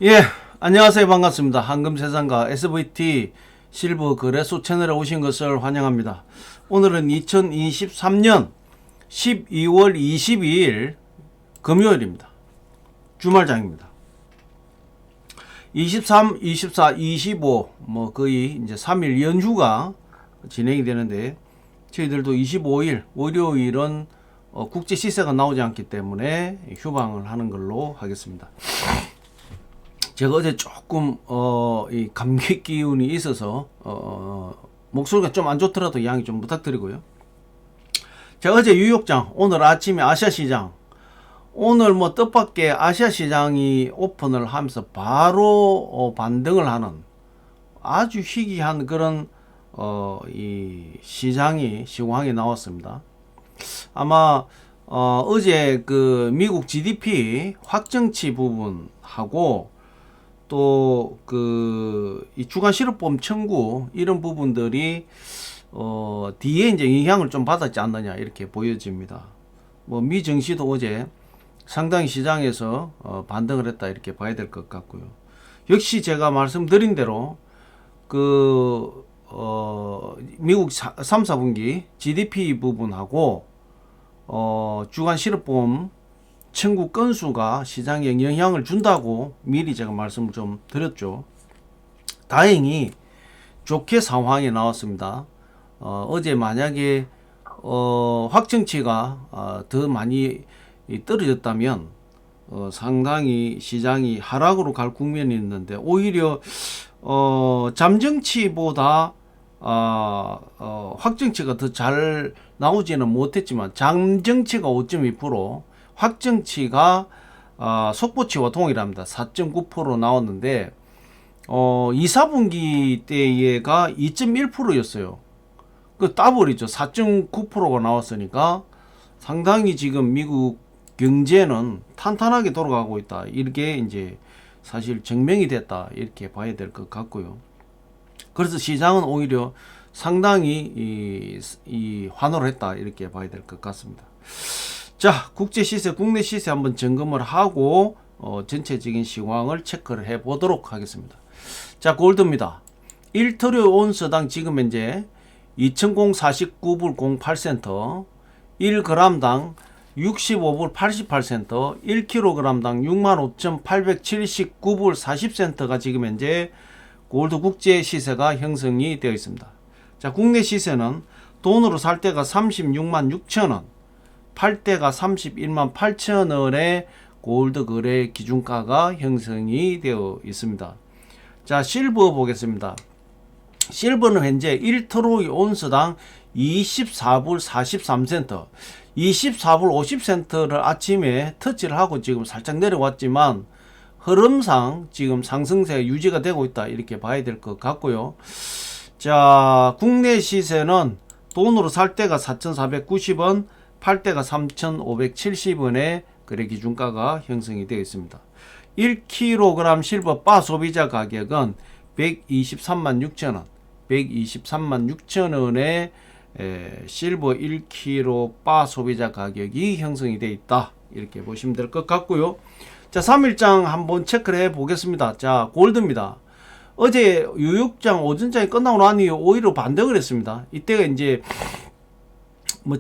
예, 안녕하세요. 반갑습니다. 황금세상과 SVT 실버 거래소 채널에 오신 것을 환영합니다. 오늘은 2023년 12월 22일 금요일입니다. 주말장입니다. 23, 24, 25, 거의 이제 3일 연휴가 진행이 되는데, 저희들도 25일, 월요일은 국제 시세가 나오지 않기 때문에 휴방을 하는 걸로 하겠습니다. 제가 어제 조금 이 감기 기운이 있어서 목소리가 좀 안 좋더라도 양해 좀 부탁드리고요. 제가 어제 뉴욕장, 오늘 아침에 아시아시장, 오늘 뜻밖의 아시아시장이 오픈을 하면서 바로 반등을 하는 아주 희귀한 그런 이 시황이 나왔습니다. 아마 어제 그 미국 GDP 확정치 부분하고 또 이 주간 실업보험 청구 이런 부분들이 뒤에 이제 영향을 좀 받았지 않느냐 이렇게 보여집니다. 미 증시도 어제 상당히 시장에서 반등을 했다 이렇게 봐야 될 것 같고요. 역시 제가 말씀드린 대로 미국 3, 4분기 GDP 부분하고 주간 실업보험 청구 건수가 시장에 영향을 준다고 미리 제가 말씀을 좀 드렸죠. 다행히 좋게 상황이 나왔습니다. 어제 만약에 확정치가 더 많이 떨어졌다면 상당히 시장이 하락으로 갈 국면이 있는데, 오히려 잠정치보다 확정치가 더 잘 나오지는 못했지만 잠정치가 5.2%, 확정치가 속보치와 동일합니다. 4.9% 나왔는데 2, 4분기 때가 2.1%였어요. 그 더블이죠. 4.9%가 나왔으니까 상당히 지금 미국 경제는 탄탄하게 돌아가고 있다. 이렇게 이제 사실 증명이 됐다. 이렇게 봐야 될 것 같고요. 그래서 시장은 오히려 상당히 환호를 했다. 이렇게 봐야 될 것 같습니다. 자, 국제 시세, 국내 시세 한번 점검을 하고 전체적인 시황을 체크를 해 보도록 하겠습니다. 자, 골드입니다. 1트리오 온스당 지금 현재 2049불 08센터, 1g당 65불 88센터, 1kg당 65,879불 40센터가 지금 현재 골드 국제 시세가 형성이 되어 있습니다. 자, 국내 시세는 돈으로 살 때가 36만 6천원, 팔 때가 31만 8천원의 골드 거래 기준가가 형성이 되어 있습니다. 자, 실버 보겠습니다. 실버는 현재 1트로이 온스당 24불 43센터, 24불 50센터를 아침에 터치를 하고 지금 살짝 내려왔지만 흐름상 지금 상승세가 유지가 되고 있다 이렇게 봐야 될 것 같고요. 자, 국내 시세는 돈으로 살 때가 4,490원, 팔 때가 3,570원의 거래 기준가가 형성이 되어 있습니다. 1kg 실버 바 소비자 가격은 123만 6천원, 123만 6천원의 실버 1kg 바 소비자 가격이 형성이 되어 있다 이렇게 보시면 될 것 같고요. 자, 3일장 한번 체크를 해 보겠습니다. 자, 골드입니다. 어제 뉴욕장 오전장이 끝나고 난 이후 오히려 반등을 했습니다. 이때가 이제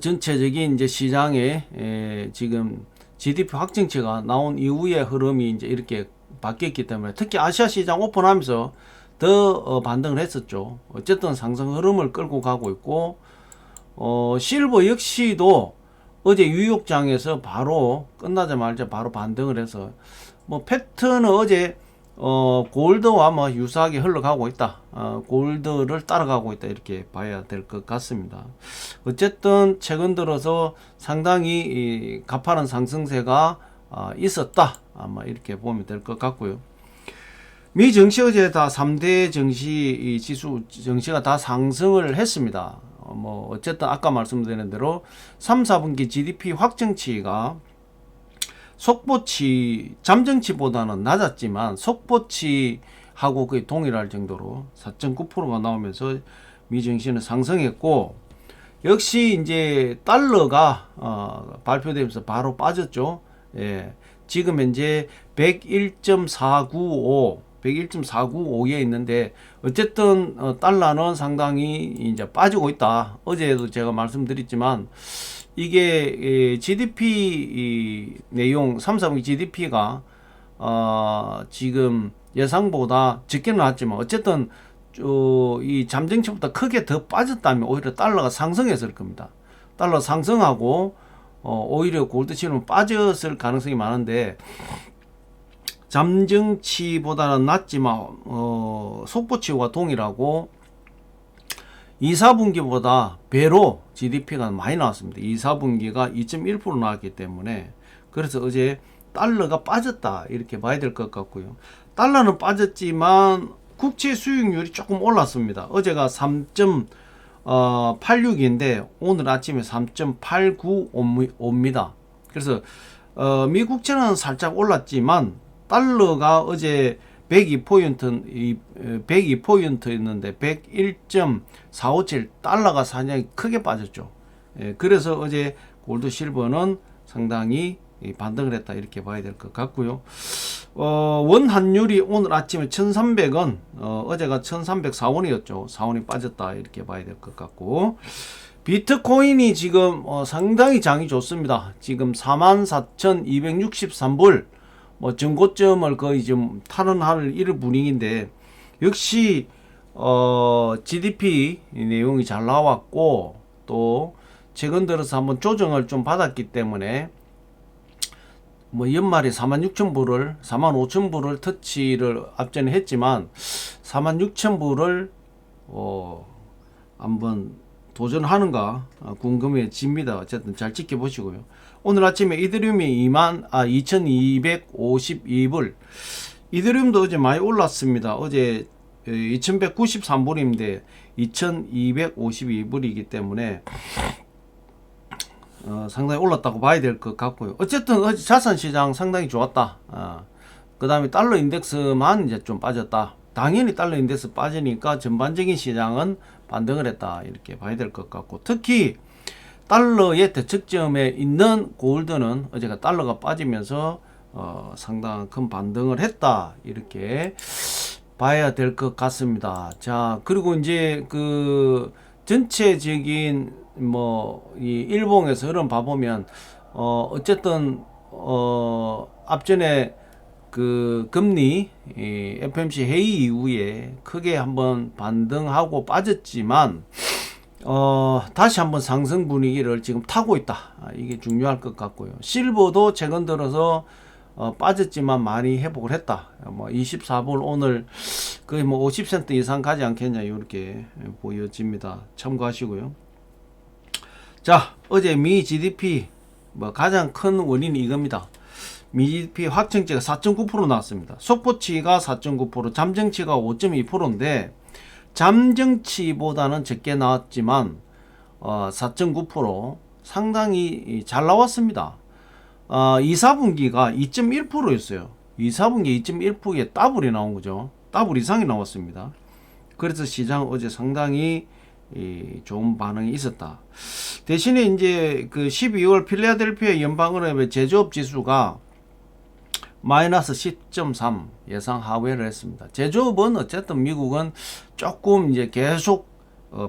전체적인 이제 시장에 지금 GDP 확정치가 나온 이후의 흐름이 이제 이렇게 바뀌었기 때문에, 특히 아시아 시장 오픈하면서 더 반등을 했었죠. 어쨌든 상승 흐름을 끌고 가고 있고, 실버 역시도 어제 뉴욕장에서 바로 끝나자마자 바로 반등을 해서 패턴은 어제 골드와 유사하게 흘러가고 있다. 골드를 따라가고 있다 이렇게 봐야 될 것 같습니다. 어쨌든 최근 들어서 상당히 이 가파른 상승세가 있었다. 아마 이렇게 보면 될 것 같고요. 미 증시 어제 다 3대 증시 지수 증시가 다 상승을 했습니다. 어쨌든 아까 말씀드린 대로 3, 4분기 GDP 확정치가 속보치, 잠정치보다는 낮았지만 속보치하고 거의 동일할 정도로 4.9%가 나오면서 미 증시는 상승했고, 역시 이제 달러가 발표되면서 바로 빠졌죠. 예, 지금 현재 101.495에 있는데 어쨌든 달러는 상당히 이제 빠지고 있다. 어제도 제가 말씀드렸지만 이게 GDP 내용 3, 4분기 GDP가 지금 예상보다 적게는 나왔지만 어쨌든 이 잠정치보다 크게 더 빠졌다면 오히려 달러가 상승했을 겁니다. 달러 상승하고 오히려 골드실은 빠졌을 가능성이 많은데 잠정치보다는 낮지만 속보치와 동일하고 2, 4분기보다 배로 GDP가 많이 나왔습니다. 2, 4분기가 2.1% 나왔기 때문에 그래서 어제 달러가 빠졌다 이렇게 봐야 될 것 같고요. 달러는 빠졌지만 국채 수익률이 조금 올랐습니다. 어제가 3.86인데 오늘 아침에 3.895입니다. 그래서 미국채는 살짝 올랐지만 달러가 어제 102포인트였는데 101.457 달러가 상당히 크게 빠졌죠. 그래서 어제 골드 실버는 상당히 반등을 했다 이렇게 봐야 될 것 같고요. 원 환율이 오늘 아침에 1300원, 어제가 1304원이었죠. 4원이 빠졌다 이렇게 봐야 될 것 같고, 비트코인이 지금 상당히 장이 좋습니다. 지금 44,263불, 전고점을 거의 좀 탈환할 이럴 분위기인데, 역시 GDP 내용이 잘 나왔고 또 최근 들어서 한번 조정을 좀 받았기 때문에 연말에 46,000불을 45,000불을 터치를 앞전에 했지만 46,000불을 한번 도전하는가 궁금해집니다. 어쨌든 잘 지켜보시고요. 오늘 아침에 이더리움이 2252불, 이더리움도 어제 많이 올랐습니다. 어제 2193불인데 2252불이기 때문에 상당히 올랐다고 봐야 될 것 같고요. 어쨌든 어제 자산시장 상당히 좋았다. 그 다음에 달러 인덱스만 이제 좀 빠졌다. 당연히 달러 인덱스 빠지니까 전반적인 시장은 반등을 했다 이렇게 봐야 될 것 같고, 특히 달러의 대척점에 있는 골드는 어제가 달러가 빠지면서 상당한 큰 반등을 했다 이렇게 봐야 될 것 같습니다. 자, 그리고 이제 그 전체적인 이 일봉에서 흐름 봐보면 어쨌든 앞전에 그 금리 FOMC 회의 이후에 크게 한번 반등하고 빠졌지만 다시 한번 상승 분위기를 지금 타고 있다. 이게 중요할 것 같고요. 실버도 최근 들어서 빠졌지만 많이 회복을 했다. 24불 오늘 거의 50센트 이상 가지 않겠냐 이렇게 보여집니다. 참고하시고요. 자, 어제 미 GDP 가장 큰 원인이 이겁니다. 미 GDP 확정치가 4.9% 나왔습니다. 속보치가 4.9%, 잠정치가 5.2%인데 잠정치보다는 적게 나왔지만 4.9% 상당히 잘 나왔습니다. 2, 4분기가 2.1%였어요. 2, 4분기 2.1%에 더블이 나온 거죠. 더블 이상이 나왔습니다. 그래서 시장 어제 상당히 좋은 반응이 있었다. 대신에 이제 그 12월 필라델피아 연방은행의 제조업 지수가 마이너스 10.3 예상 하회를 했습니다. 제조업은 어쨌든 미국은 조금 이제 계속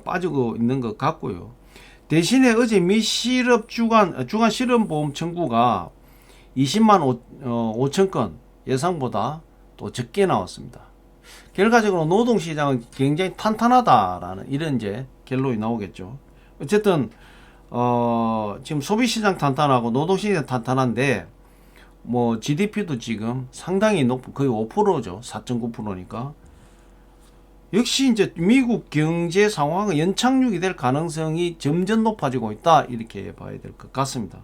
빠지고 있는 것 같고요. 대신에 어제 미 실업 주간 실업보험 청구가 20만 5천 건 예상보다 또 적게 나왔습니다. 결과적으로 노동시장은 굉장히 탄탄하다라는 이런 이제 결론이 나오겠죠. 어쨌든 지금 소비시장 탄탄하고 노동시장 탄탄한데 GDP도 지금 상당히 높은 거의 5%죠. 4.9%니까. 역시 이제 미국 경제 상황은 연착륙이 될 가능성이 점점 높아지고 있다 이렇게 봐야 될 것 같습니다.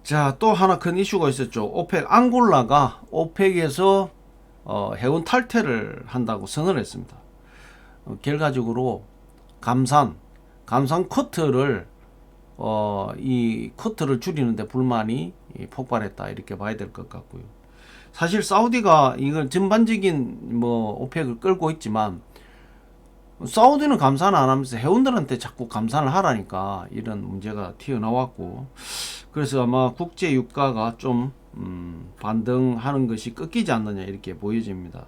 자, 또 하나 큰 이슈가 있었죠. 오펙 앙골라가 오펙에서 해운 탈퇴를 한다고 선언을 했습니다. 결과적으로 감산 쿼터를 이 쿼터를 줄이는데 불만이 폭발했다 이렇게 봐야 될 것 같고요. 사실 사우디가 이걸 전반적인 오펙을 끌고 있지만 사우디는 감산을 안 하면서 회원들한테 자꾸 감산을 하라니까 이런 문제가 튀어나왔고, 그래서 아마 국제 유가가 좀 반등하는 것이 꺾이지 않느냐 이렇게 보여집니다.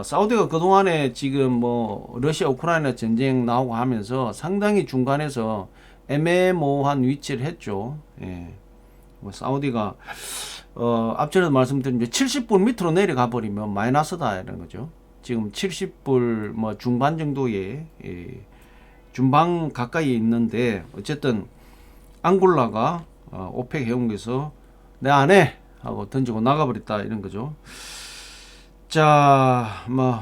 사우디가 그동안에 지금 뭐 러시아 우크라이나 전쟁 나오고 하면서 상당히 중간에서 애매모호한 위치를 했죠. 예. 뭐 사우디가 앞전에도 말씀드린 70불 밑으로 내려가 버리면 마이너스다 이런 거죠. 지금 70불 뭐 중반 정도의 중반 가까이 있는데, 어쨌든 앙골라가 오펙 회원국에서 내 안 해 하고 던지고 나가버렸다 이런 거죠. 자, 뭐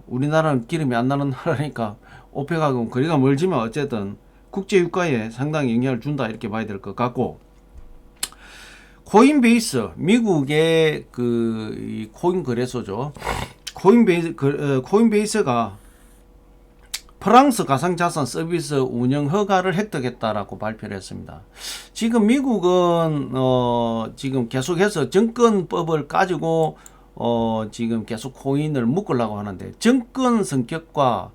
우리나라는 기름이 안 나는 나라니까 오펙하고 거리가 멀지만 어쨌든 국제 유가에 상당히 영향을 준다 이렇게 봐야 될 것 같고, 코인베이스 미국의 이 코인 거래소죠. 코인베이스가 프랑스 가상자산 서비스 운영 허가를 획득했다라고 발표를 했습니다. 지금 미국은 지금 계속해서 정권법을 가지고 지금 계속 코인을 묶으려고 하는데, 정권 성격과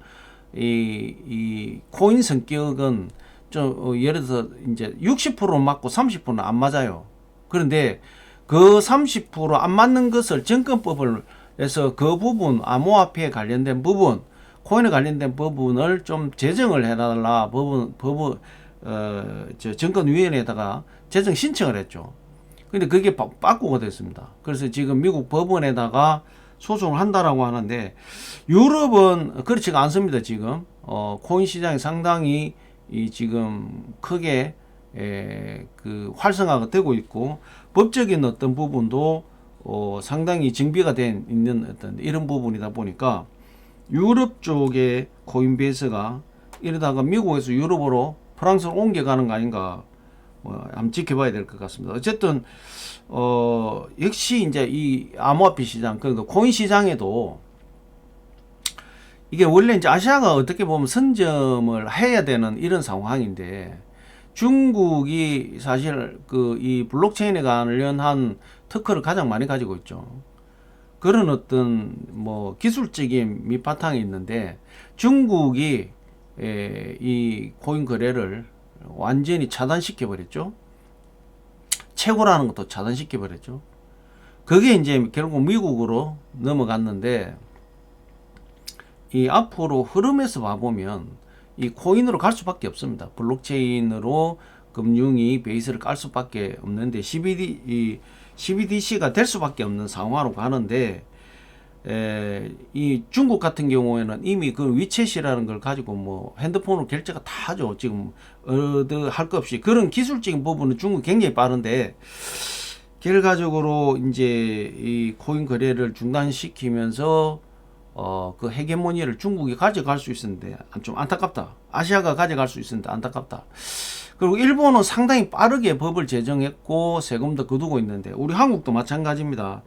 이 코인 성격은 좀 예를 들어서 이제 60% 맞고 30%는 안 맞아요. 그런데 그 30% 안 맞는 것을 정권법을 해서 그 부분, 암호화폐에 관련된 부분, 코인에 관련된 부분을 좀 제정을 해달라 정권위원회에다가 제정 신청을 했죠. 근데 그게 빠꾸가 됐습니다. 그래서 지금 미국 법원에다가 소송을 한다라고 하는데, 유럽은 그렇지가 않습니다. 지금 코인 시장이 상당히 지금 크게 그 활성화가 되고 있고, 법적인 어떤 부분도 상당히 정비가 된 있는 어떤 이런 부분이다 보니까 유럽 쪽의 코인베이스가 이러다가 미국에서 유럽으로 프랑스로 옮겨가는 거 아닌가, 한번 지켜봐야 될 것 같습니다. 어쨌든 역시 이제 이 암호화폐 시장, 그러니까 코인 시장에도 이게 원래 이제 아시아가 어떻게 보면 선점을 해야 되는 이런 상황인데, 중국이 사실 이 블록체인에 관련한 특허를 가장 많이 가지고 있죠. 그런 어떤 뭐 기술적인 밑바탕이 있는데, 중국이 이 코인 거래를 완전히 차단시켜 버렸죠. 채굴하는 것도 차단시켜 버렸죠. 그게 이제 결국 미국으로 넘어갔는데, 이 앞으로 흐름에서 봐보면 이 코인으로 갈 수밖에 없습니다. 블록체인으로 금융이 베이스를 깔 수밖에 없는데, CBDC가 될 수밖에 없는 상황으로 가는데, 이 중국 같은 경우에는 이미 그 위챗이라는 걸 가지고 뭐 핸드폰으로 결제가 다 하죠. 지금 할 것 없이. 그런 기술적인 부분은 중국 굉장히 빠른데, 결과적으로 이제 이 코인 거래를 중단시키면서 그 헤게모니를 중국이 가져갈 수 있었는데 좀 안타깝다. 아시아가 가져갈 수 있었는데 안타깝다. 그리고 일본은 상당히 빠르게 법을 제정했고 세금도 거두고 있는데, 우리 한국도 마찬가지입니다.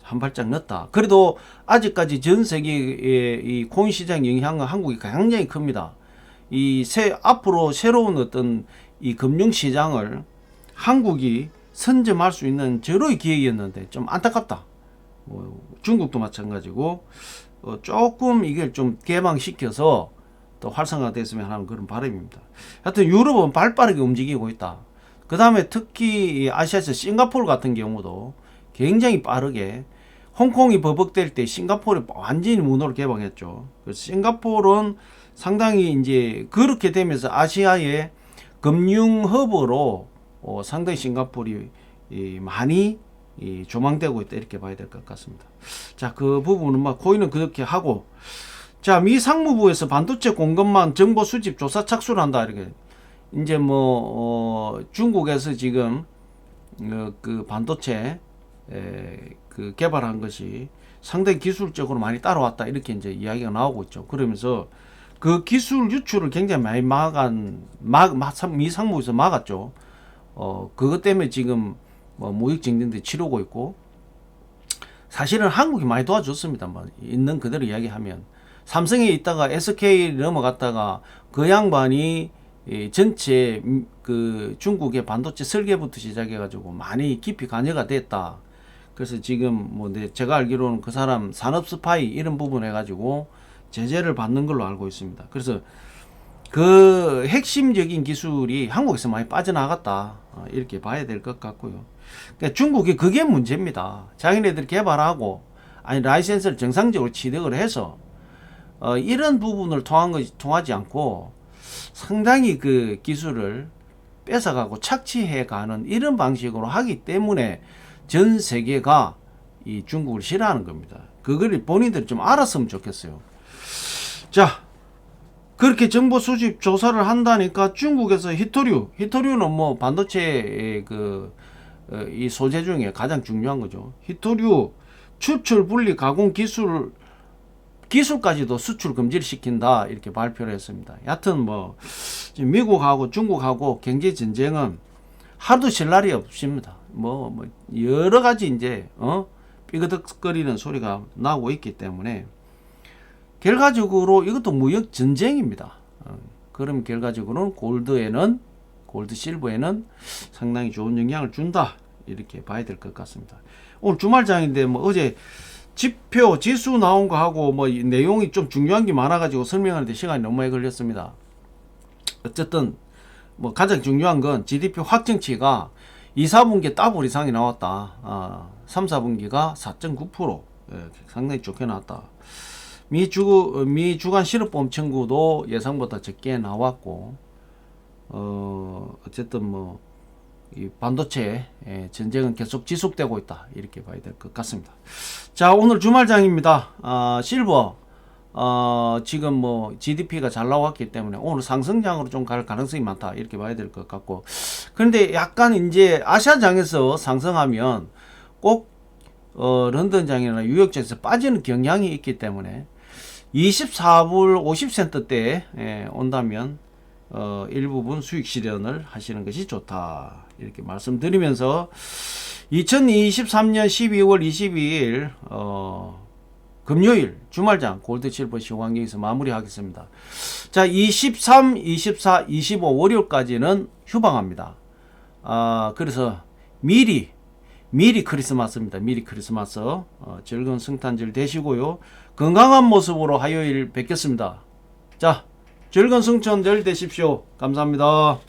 한 발짝 늦다. 그래도 아직까지 전 세계의 이 코인 시장 영향은 한국이 굉장히 큽니다. 앞으로 새로운 어떤 이 금융 시장을 한국이 선점할 수 있는 절호의 기회였는데 좀 안타깝다. 중국도 마찬가지고 조금 이걸 좀 개방시켜서 또 활성화됐으면 하는 그런 바람입니다. 하여튼 유럽은 발빠르게 움직이고 있다. 그 다음에 특히 아시아에서 싱가포르 같은 경우도 굉장히 빠르게, 홍콩이 버벅될 때 싱가포르이 완전히 문호를 개방했죠. 그래서 싱가포르는 상당히 이제 그렇게 되면서 아시아의 금융 허브로 상당히 싱가포르이 많이 조망되고 있다 이렇게 봐야 될 것 같습니다. 자, 그 부분은 막 코인은 그렇게 하고, 자, 미 상무부에서 반도체 공급망 정보 수집 조사 착수를 한다 이렇게. 이제 뭐 중국에서 지금 그 반도체 그 개발한 것이 상당히 기술적으로 많이 따라왔다 이렇게 이제 이야기가 나오고 있죠. 그러면서 그 기술 유출을 굉장히 많이 미 상무부에서 막았죠. 그것 때문에 지금 뭐 무역 정전도 치르고 있고, 사실은 한국이 많이 도와줬습니다. 뭐 있는 그대로 이야기하면 삼성에 있다가 SK 넘어갔다가 그 양반이 전체 그 중국의 반도체 설계부터 시작해가지고 많이 깊이 관여가 됐다. 그래서 지금 뭐 제가 알기로는 그 사람 산업 스파이 이런 부분 해가지고 제재를 받는 걸로 알고 있습니다. 그래서 그 핵심적인 기술이 한국에서 많이 빠져나갔다, 이렇게 봐야 될 것 같고요. 그러니까 중국이 그게 문제입니다. 자기네들이 개발하고 아니 라이센스를 정상적으로 취득을 해서 이런 부분을 통하지 않고 상당히 그 기술을 뺏어가고 착취해가는 이런 방식으로 하기 때문에 전 세계가 이 중국을 싫어하는 겁니다. 그걸 본인들이 좀 알았으면 좋겠어요. 자, 그렇게 정보 수집 조사를 한다니까 중국에서 히토류는 뭐 반도체의 이 소재 중에 가장 중요한 거죠. 히토류 추출 분리 가공 기술까지도 수출 금지를 시킨다, 이렇게 발표를 했습니다. 여하튼 뭐 미국하고 중국하고 경제 전쟁은 하도 쉴 날이 없습니다. 뭐 여러 가지 이제 삐그덕거리는 소리가 나고 있기 때문에 결과적으로 이것도 무역 전쟁입니다. 그럼 결과적으로는 골드 실버에는 상당히 좋은 영향을 준다, 이렇게 봐야 될 것 같습니다. 오늘 주말장인데 뭐 어제 지표 지수 나온 거 하고 뭐 내용이 좀 중요한 게 많아가지고 설명하는데 시간이 너무 많이 걸렸습니다. 어쨌든 뭐 가장 중요한 건 GDP 확정치가 2, 4분기 더블 이상이 나왔다. 3, 4분기가 4.9%, 상당히 좋게 나왔다. 미 주간 실업보험 청구도 예상보다 적게 나왔고, 어쨌든 뭐 이 반도체 전쟁은 계속 지속되고 있다, 이렇게 봐야 될 것 같습니다. 자, 오늘 주말장입니다. 실버 지금 뭐 GDP가 잘 나왔기 때문에 오늘 상승장으로 좀 갈 가능성이 많다, 이렇게 봐야 될 것 같고, 그런데 약간 이제 아시아장에서 상승하면 꼭 런던장이나 뉴욕장에서 빠지는 경향이 있기 때문에 24불 50센트대에 온다면 일부분 수익 실현을 하시는 것이 좋다, 이렇게 말씀드리면서 2023년 12월 22일 금요일 주말장 골드 실버 시황에서 마무리하겠습니다. 자, 23, 24, 25 월요일까지는 휴방합니다. 그래서 미리 크리스마스입니다. 미리 크리스마스 즐거운 성탄절 되시고요. 건강한 모습으로 화요일 뵙겠습니다. 자, 즐거운 성탄절 되십시오. 감사합니다.